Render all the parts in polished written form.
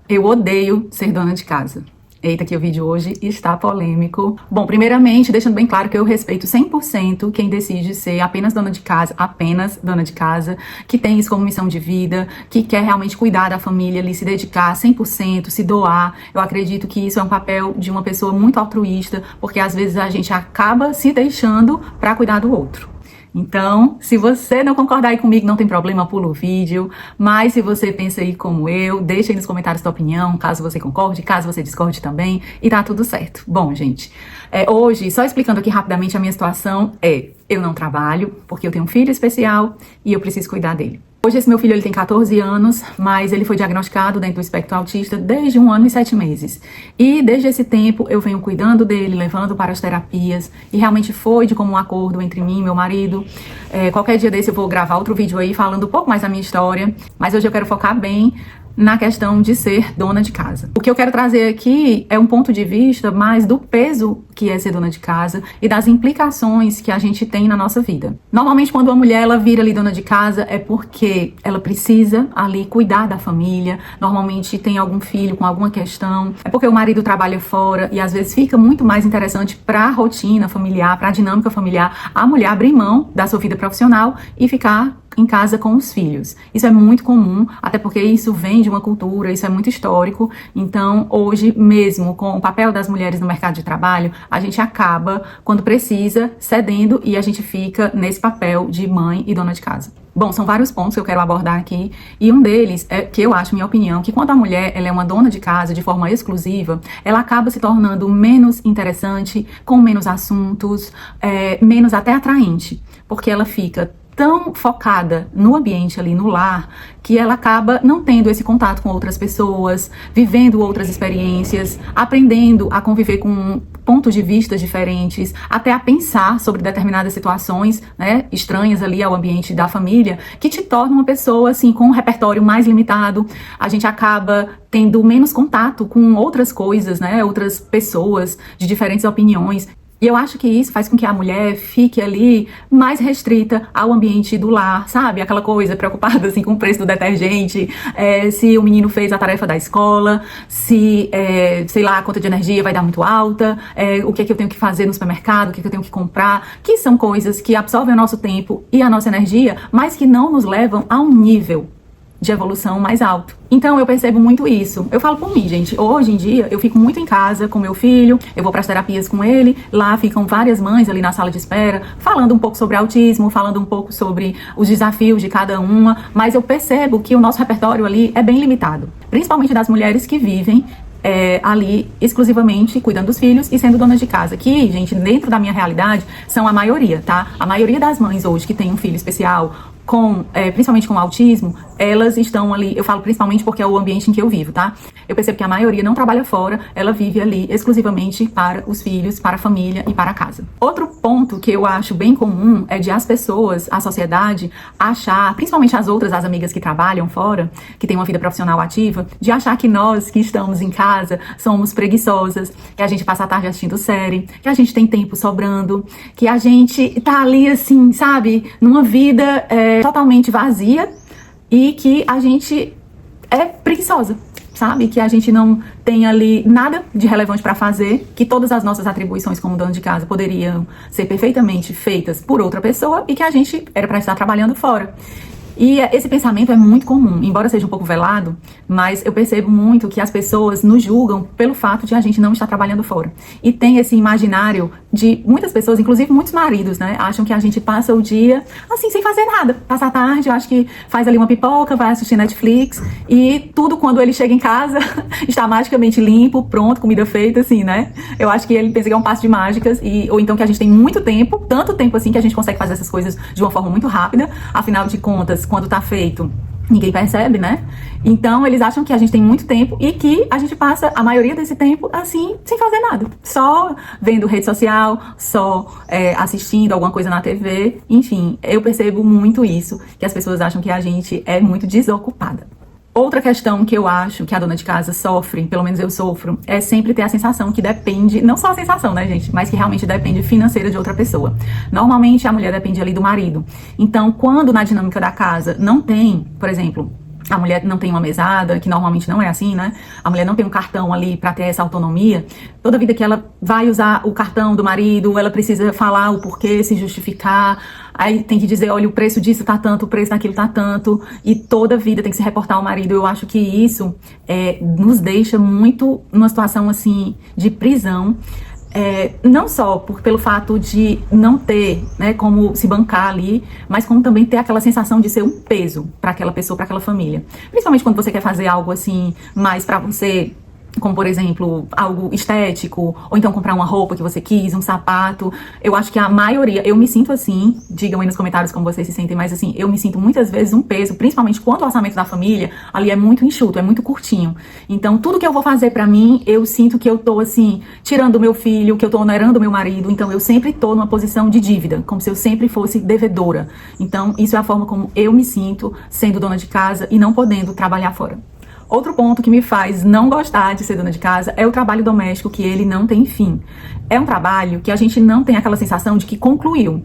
Eu odeio ser dona de casa. Eita, que o vídeo hoje está polêmico. Bom, primeiramente, deixando bem claro que eu respeito 100% quem decide ser apenas dona de casa, que tem isso como missão de vida, que quer realmente cuidar da família, ali, se dedicar 100%, se doar. Eu acredito que isso é um papel de uma pessoa muito altruísta, porque às vezes a gente acaba se deixando para cuidar do outro. Então, se você não concordar aí comigo, não tem problema, pula o vídeo. Mas se você pensa aí como eu, deixa aí nos comentários sua opinião, caso você concorde, caso você discorde também, e tá tudo certo. Bom, gente, hoje, só explicando aqui rapidamente a minha situação, eu não trabalho, porque eu tenho um filho especial e eu preciso cuidar dele. Hoje esse meu filho ele tem 14 anos, mas ele foi diagnosticado dentro do espectro autista desde 1 ano e 7 meses. E desde esse tempo eu venho cuidando dele, levando para as terapias, e realmente foi de comum acordo entre mim e meu marido. Qualquer dia desse eu vou gravar outro vídeo aí falando um pouco mais da minha história, mas hoje eu quero focar bem na questão de ser dona de casa. O que eu quero trazer aqui é um ponto de vista mais do peso que é ser dona de casa e das implicações que a gente tem na nossa vida. Normalmente quando uma mulher ela vira ali dona de casa é porque ela precisa ali cuidar da família, normalmente tem algum filho com alguma questão, é porque o marido trabalha fora e às vezes fica muito mais interessante para a rotina familiar, para a dinâmica familiar, a mulher abrir mão da sua vida profissional e ficar em casa com os filhos. Isso é muito comum, até porque isso vem de uma cultura, isso é muito histórico. Então, hoje mesmo, com o papel das mulheres no mercado de trabalho, a gente acaba, quando precisa, cedendo e a gente fica nesse papel de mãe e dona de casa. Bom, são vários pontos que eu quero abordar aqui, e um deles é que eu acho, minha opinião, que quando a mulher ela é uma dona de casa de forma exclusiva, ela acaba se tornando menos interessante, com menos assuntos, menos até atraente, porque ela fica tão focada no ambiente ali, no lar, que ela acaba não tendo esse contato com outras pessoas, vivendo outras experiências, aprendendo a conviver com pontos de vista diferentes, até a pensar sobre determinadas situações, né, estranhas ali ao ambiente da família, que te torna uma pessoa, assim, com um repertório mais limitado. A gente acaba tendo menos contato com outras coisas, né, outras pessoas de diferentes opiniões. E eu acho que isso faz com que a mulher fique ali mais restrita ao ambiente do lar, sabe? Aquela coisa preocupada assim com o preço do detergente, se o menino fez a tarefa da escola, se, sei lá, a conta de energia vai dar muito alta, o que é que eu tenho que fazer no supermercado, o que é que eu tenho que comprar, que são coisas que absorvem o nosso tempo e a nossa energia, mas que não nos levam a um nível de evolução mais alto. Então eu percebo muito isso. Eu falo por mim, gente. Hoje em dia eu fico muito em casa com meu filho, eu vou para as terapias com ele, lá ficam várias mães ali na sala de espera, falando um pouco sobre autismo, falando um pouco sobre os desafios de cada uma, mas eu percebo que o nosso repertório ali é bem limitado, principalmente das mulheres que vivem ali exclusivamente cuidando dos filhos e sendo donas de casa, que, gente, dentro da minha realidade, são a maioria, tá? A maioria das mães hoje que tem um filho especial, principalmente com autismo, elas estão ali, eu falo principalmente porque é o ambiente em que eu vivo, tá? Eu percebo que a maioria não trabalha fora, ela vive ali exclusivamente para os filhos, para a família e para a casa. Outro ponto que eu acho bem comum é de as pessoas, a sociedade, achar, principalmente as amigas que trabalham fora, que têm uma vida profissional ativa, de achar que nós que estamos em casa somos preguiçosas, que a gente passa a tarde assistindo série, que a gente tem tempo sobrando, que a gente tá ali assim, sabe, numa vida totalmente vazia e que a gente é preguiçosa, sabe? Que a gente não tem ali nada de relevante para fazer, que todas as nossas atribuições como dona de casa poderiam ser perfeitamente feitas por outra pessoa e que a gente era para estar trabalhando fora. E esse pensamento é muito comum, embora seja um pouco velado, mas eu percebo muito que as pessoas nos julgam pelo fato de a gente não estar trabalhando fora. E tem esse imaginário de muitas pessoas, inclusive muitos maridos, né, acham que a gente passa o dia assim, sem fazer nada. Passa a tarde, eu acho que faz ali uma pipoca, vai assistir Netflix e tudo quando ele chega em casa está magicamente limpo, pronto, comida feita, assim, né? Eu acho que ele pensa que é um passe de mágicas, ou então que a gente tem muito tempo, tanto tempo assim que a gente consegue fazer essas coisas de uma forma muito rápida, afinal de contas, quando tá feito, ninguém percebe, né? Então eles acham que a gente tem muito tempo e que a gente passa a maioria desse tempo assim, sem fazer nada, só vendo rede social, só assistindo alguma coisa na TV. Enfim, eu percebo muito isso, que as pessoas acham que a gente é muito desocupada. Outra questão que eu acho que a dona de casa sofre, pelo menos eu sofro, é sempre ter a sensação que depende, não só a sensação, né, gente, mas que realmente depende financeira de outra pessoa. Normalmente a mulher depende ali do marido. Então, quando na dinâmica da casa não tem, por exemplo, a mulher não tem uma mesada, que normalmente não é assim, né? A mulher não tem um cartão ali para ter essa autonomia. Toda vida que ela vai usar o cartão do marido, ela precisa falar o porquê, se justificar. Aí tem que dizer, olha, o preço disso tá tanto, o preço daquilo tá tanto. E toda vida tem que se reportar ao marido. Eu acho que isso nos deixa muito numa situação, assim, de prisão. Não só pelo fato de não ter, né, como se bancar ali, mas como também ter aquela sensação de ser um peso para aquela pessoa, para aquela família. Principalmente quando você quer fazer algo assim, mais para você, como por exemplo, algo estético, ou então comprar uma roupa que você quis, um sapato. Eu acho que a maioria, eu me sinto assim, digam aí nos comentários como vocês se sentem, mas assim, eu me sinto muitas vezes um peso, principalmente quando o orçamento da família ali é muito enxuto, é muito curtinho. Então, tudo que eu vou fazer pra mim, eu sinto que eu tô assim, tirando o meu filho, que eu tô onerando o meu marido, então eu sempre tô numa posição de dívida, como se eu sempre fosse devedora. Então, isso é a forma como eu me sinto sendo dona de casa e não podendo trabalhar fora. Outro ponto que me faz não gostar de ser dona de casa é o trabalho doméstico, que ele não tem fim. É um trabalho que a gente não tem aquela sensação de que concluiu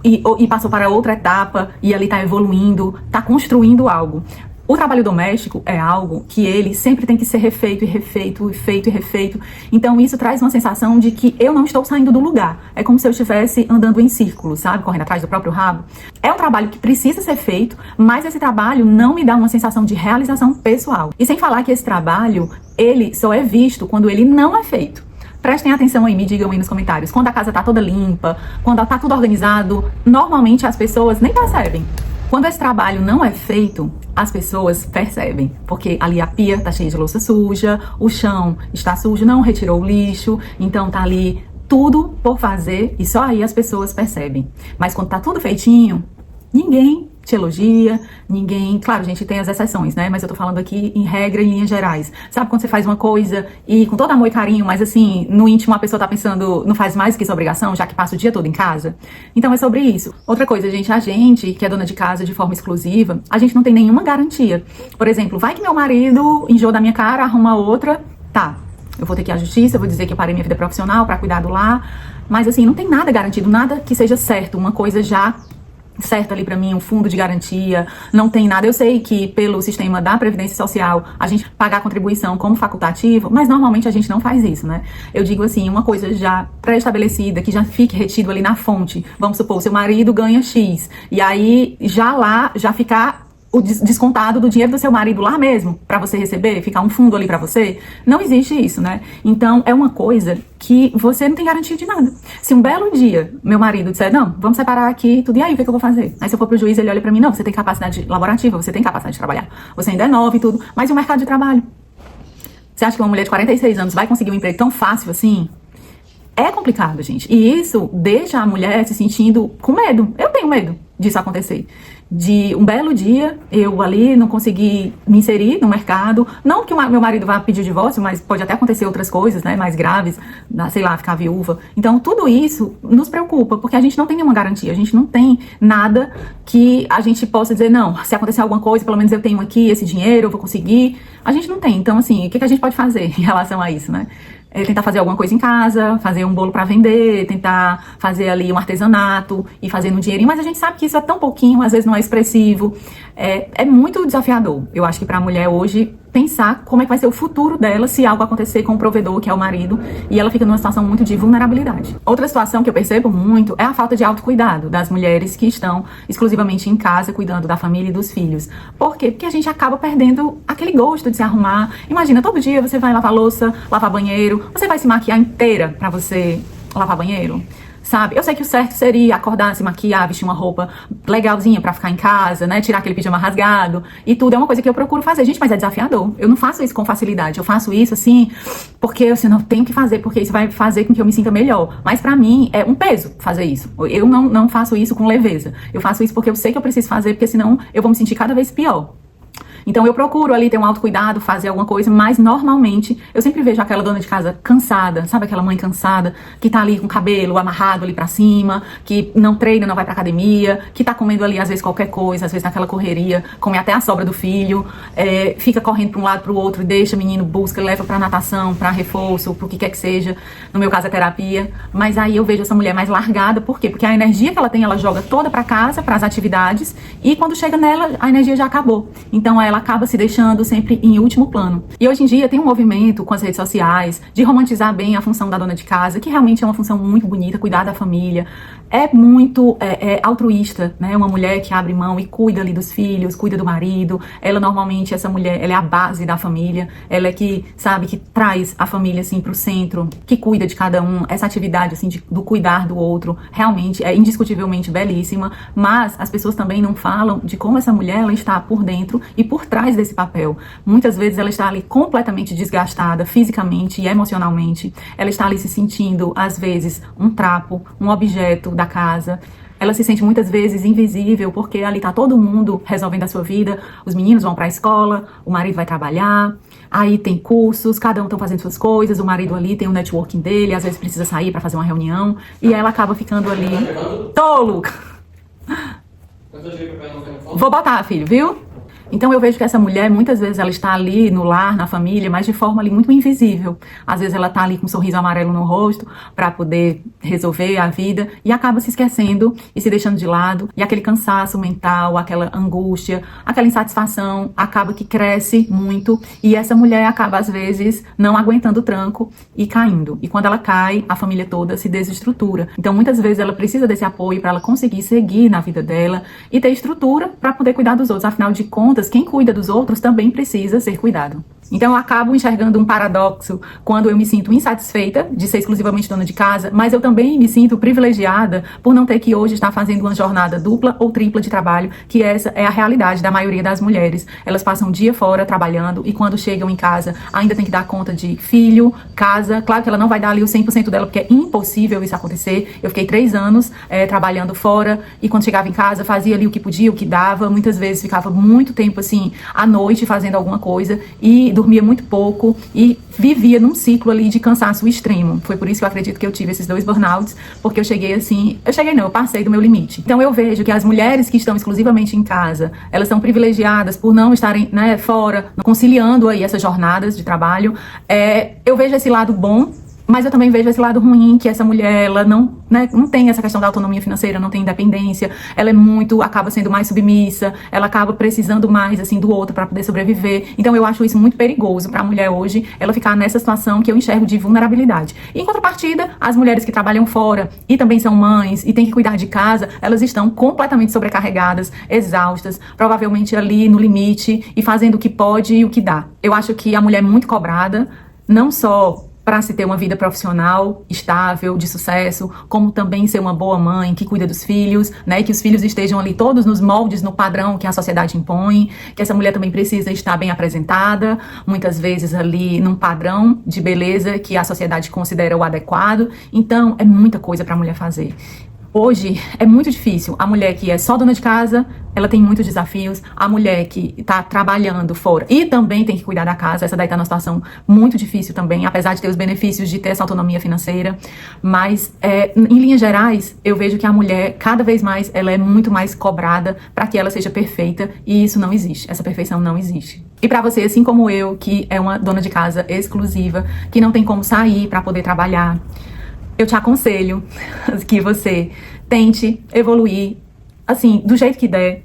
e passou para outra etapa e ali está evoluindo, está construindo algo. O trabalho doméstico é algo que ele sempre tem que ser refeito e refeito, feito e refeito. Então isso traz uma sensação de que eu não estou saindo do lugar. É como se eu estivesse andando em círculos, sabe? Correndo atrás do próprio rabo. É um trabalho que precisa ser feito, mas esse trabalho não me dá uma sensação de realização pessoal. E sem falar que esse trabalho, ele só é visto quando ele não é feito. Prestem atenção aí, me digam aí nos comentários. Quando a casa tá toda limpa, quando tá tudo organizado, normalmente as pessoas nem percebem. Quando esse trabalho não é feito, as pessoas percebem, porque ali a pia tá cheia de louça suja, o chão está sujo, não retirou o lixo, então tá ali tudo por fazer e só aí as pessoas percebem. Mas quando tá tudo feitinho, ninguém te elogia, ninguém... Claro, gente, tem as exceções, né? Mas eu tô falando aqui em regra, em linhas gerais. Sabe quando você faz uma coisa e com todo amor e carinho, mas assim, no íntimo a pessoa tá pensando, não faz mais que isso obrigação, já que passa o dia todo em casa? Então é sobre isso. Outra coisa, gente, a gente que é dona de casa de forma exclusiva, a gente não tem nenhuma garantia. Por exemplo, vai que meu marido enjoa da minha cara, arruma outra, tá. Eu vou ter que ir à justiça, eu vou dizer que eu parei minha vida profissional pra cuidar do lar, mas assim, não tem nada garantido, nada que seja certo, uma coisa já certo ali pra mim, um fundo de garantia, não tem nada. Eu sei que pelo sistema da Previdência Social, a gente pagar a contribuição como facultativo, mas normalmente a gente não faz isso, né? Eu digo assim, uma coisa já pré-estabelecida, que já fique retido ali na fonte. Vamos supor, seu marido ganha X, e aí já lá, já ficar o descontado do dinheiro do seu marido lá mesmo, pra você receber, ficar um fundo ali pra você. Não existe isso, né? Então, é uma coisa que você não tem garantia de nada. Se um belo dia meu marido disser, não, vamos separar aqui tudo, e aí, o que eu vou fazer? Aí se eu for pro juiz, ele olha pra mim, não, você tem capacidade laborativa, você tem capacidade de trabalhar, você ainda é nova e tudo, mas e o mercado de trabalho? Você acha que uma mulher de 46 anos vai conseguir um emprego tão fácil assim? É complicado, gente. E isso deixa a mulher se sentindo com medo. Eu tenho medo disso acontecer. De um belo dia, eu ali não consegui me inserir no mercado. Não que o meu marido vá pedir o divórcio, mas pode até acontecer outras coisas, né, mais graves, sei lá, ficar viúva. Então, tudo isso nos preocupa, porque a gente não tem nenhuma garantia. A gente não tem nada que a gente possa dizer, não, se acontecer alguma coisa, pelo menos eu tenho aqui esse dinheiro, eu vou conseguir. A gente não tem. Então, assim, o que a gente pode fazer em relação a isso, né? Tentar fazer alguma coisa em casa, fazer um bolo pra vender, tentar fazer ali um artesanato e fazer um dinheirinho, mas a gente sabe que isso é tão pouquinho, às vezes não é expressivo, é muito desafiador. Eu acho que pra mulher hoje pensar como é que vai ser o futuro dela se algo acontecer com o provedor, que é o marido, e ela fica numa situação muito de vulnerabilidade. Outra situação que eu percebo muito é a falta de autocuidado das mulheres que estão exclusivamente em casa, cuidando da família e dos filhos. Por quê? Porque a gente acaba perdendo aquele gosto de se arrumar. Imagina, todo dia você vai lavar louça, lavar banheiro, você vai se maquiar inteira pra você lavar banheiro? Sabe? Eu sei que o certo seria acordar, se maquiar, vestir uma roupa legalzinha pra ficar em casa, né? Tirar aquele pijama rasgado e tudo. É uma coisa que eu procuro fazer. Gente, mas é desafiador. Eu não faço isso com facilidade. Eu faço isso, assim, porque assim, eu não tenho que fazer, porque isso vai fazer com que eu me sinta melhor. Mas pra mim, é um peso fazer isso. Eu não faço isso com leveza. Eu faço isso porque eu sei que eu preciso fazer, porque senão eu vou me sentir cada vez pior. Então eu procuro ali ter um autocuidado, fazer alguma coisa, mas normalmente eu sempre vejo aquela dona de casa cansada, sabe aquela mãe cansada, que tá ali com o cabelo amarrado ali pra cima, que não treina, não vai pra academia, que tá comendo ali às vezes qualquer coisa, às vezes naquela correria, come até a sobra do filho, fica correndo pra um lado pro outro, deixa o menino, busca, leva pra natação, pra reforço, pro que quer que seja, no meu caso é terapia, mas aí eu vejo essa mulher mais largada, por quê? Porque a energia que ela tem, ela joga toda pra casa, pras atividades, e quando chega nela, a energia já acabou. Então ela acaba se deixando sempre em último plano. E hoje em dia tem um movimento com as redes sociais de romantizar bem a função da dona de casa, que realmente é uma função muito bonita, cuidar da família, é muito altruísta, né? Uma mulher que abre mão e cuida ali dos filhos, cuida do marido. Ela normalmente, essa mulher, ela é a base da família. Ela é que, sabe, que traz a família assim pro centro, que cuida de cada um. Essa atividade assim do cuidar do outro, realmente é indiscutivelmente belíssima. Mas as pessoas também não falam de como essa mulher ela está por dentro e por trás desse papel. Muitas vezes ela está ali completamente desgastada fisicamente e emocionalmente. Ela está ali se sentindo às vezes um trapo, um objeto da casa. Ela se sente muitas vezes invisível porque ali tá todo mundo resolvendo a sua vida. Os meninos vão para a escola, o marido vai trabalhar, aí tem cursos, cada um tá fazendo suas coisas, o marido ali tem o networking dele, às vezes precisa sair para fazer uma reunião e ela acaba ficando ali. Tolo! Vou botar, filho, viu? Então eu vejo que essa mulher, muitas vezes ela está ali no lar, na família, mas de forma ali muito invisível. Às vezes ela está ali com um sorriso amarelo no rosto para poder resolver a vida e acaba se esquecendo e se deixando de lado. E aquele cansaço mental, aquela angústia, aquela insatisfação acaba que cresce muito e essa mulher acaba às vezes não aguentando o tranco e caindo. E quando ela cai, a família toda se desestrutura. Então muitas vezes ela precisa desse apoio para ela conseguir seguir na vida dela e ter estrutura para poder cuidar dos outros. Afinal de contas, quem cuida dos outros também precisa ser cuidado. Então eu acabo enxergando um paradoxo quando eu me sinto insatisfeita de ser exclusivamente dona de casa, mas eu também me sinto privilegiada por não ter que hoje estar fazendo uma jornada dupla ou tripla de trabalho, que essa é a realidade da maioria das mulheres. Elas passam um dia fora trabalhando e quando chegam em casa ainda tem que dar conta de filho, casa. Claro que ela não vai dar ali o 100% dela, porque é impossível isso acontecer. Eu fiquei 3 anos trabalhando fora e quando chegava em casa fazia ali o que podia, o que dava. Muitas vezes ficava muito tempo assim, à noite fazendo alguma coisa e dormia muito pouco e vivia num ciclo ali de cansaço extremo. Foi por isso que eu acredito que eu tive esses 2 burnouts, porque eu passei do meu limite. Então eu vejo que as mulheres que estão exclusivamente em casa, elas são privilegiadas por não estarem, fora, conciliando aí essas jornadas de trabalho. Eu vejo esse lado bom, mas eu também vejo esse lado ruim, que essa mulher, ela não tem essa questão da autonomia financeira, não tem independência, ela acaba sendo mais submissa, ela acaba precisando mais, assim, do outro para poder sobreviver. Então eu acho isso muito perigoso para a mulher hoje, ela ficar nessa situação que eu enxergo de vulnerabilidade. E, em contrapartida, as mulheres que trabalham fora e também são mães e têm que cuidar de casa, elas estão completamente sobrecarregadas, exaustas, provavelmente ali no limite e fazendo o que pode e o que dá. Eu acho que a mulher é muito cobrada, não só para se ter uma vida profissional estável, de sucesso, como também ser uma boa mãe que cuida dos filhos, que os filhos estejam ali todos nos moldes, no padrão que a sociedade impõe, que essa mulher também precisa estar bem apresentada, muitas vezes ali num padrão de beleza que a sociedade considera o adequado. Então é muita coisa para a mulher fazer. Hoje é muito difícil. A mulher que é só dona de casa, ela tem muitos desafios. A mulher que está trabalhando fora e também tem que cuidar da casa, essa daí está numa situação muito difícil também, apesar de ter os benefícios de ter essa autonomia financeira. Mas, em linhas gerais, eu vejo que a mulher, cada vez mais, ela é muito mais cobrada para que ela seja perfeita e isso não existe. Essa perfeição não existe. E para você, assim como eu, que é uma dona de casa exclusiva, que não tem como sair para poder trabalhar, eu te aconselho que você tente evoluir, assim, do jeito que der.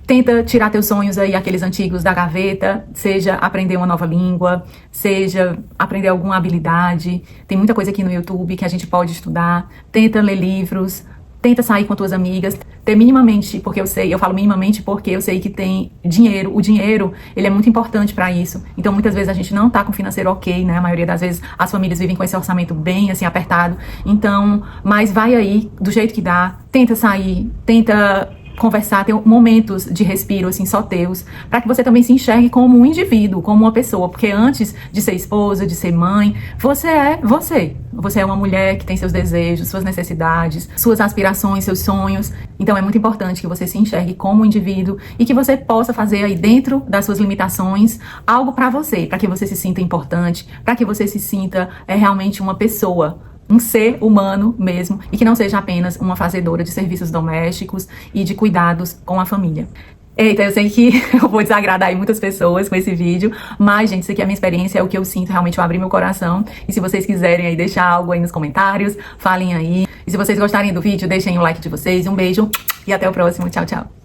Tenta tirar teus sonhos aí, aqueles antigos da gaveta, seja aprender uma nova língua, seja aprender alguma habilidade. Tem muita coisa aqui no YouTube que a gente pode estudar. Tenta ler livros, tenta sair com tuas amigas, ter minimamente, eu falo minimamente porque eu sei que tem dinheiro. O dinheiro, ele é muito importante para isso. Então, muitas vezes a gente não tá com o financeiro ok, né? A maioria das vezes as famílias vivem com esse orçamento bem, assim, apertado. Então, mas vai aí, do jeito que dá, tenta sair, tenta conversar, ter momentos de respiro, assim, só teus, para que você também se enxergue como um indivíduo, como uma pessoa, porque antes de ser esposa, de ser mãe, você é você. Você é uma mulher que tem seus desejos, suas necessidades, suas aspirações, seus sonhos. Então é muito importante que você se enxergue como um indivíduo e que você possa fazer aí dentro das suas limitações algo para você, para que você se sinta importante, para que você se sinta realmente uma pessoa, um ser humano mesmo, e que não seja apenas uma fazedora de serviços domésticos e de cuidados com a família. Eita, eu sei que eu vou desagradar aí muitas pessoas com esse vídeo, mas, gente, isso aqui é a minha experiência, é o que eu sinto, realmente eu abri meu coração. E se vocês quiserem aí deixar algo aí nos comentários, falem aí. E se vocês gostarem do vídeo, deixem o like de vocês. Um beijo e até o próximo. Tchau, tchau.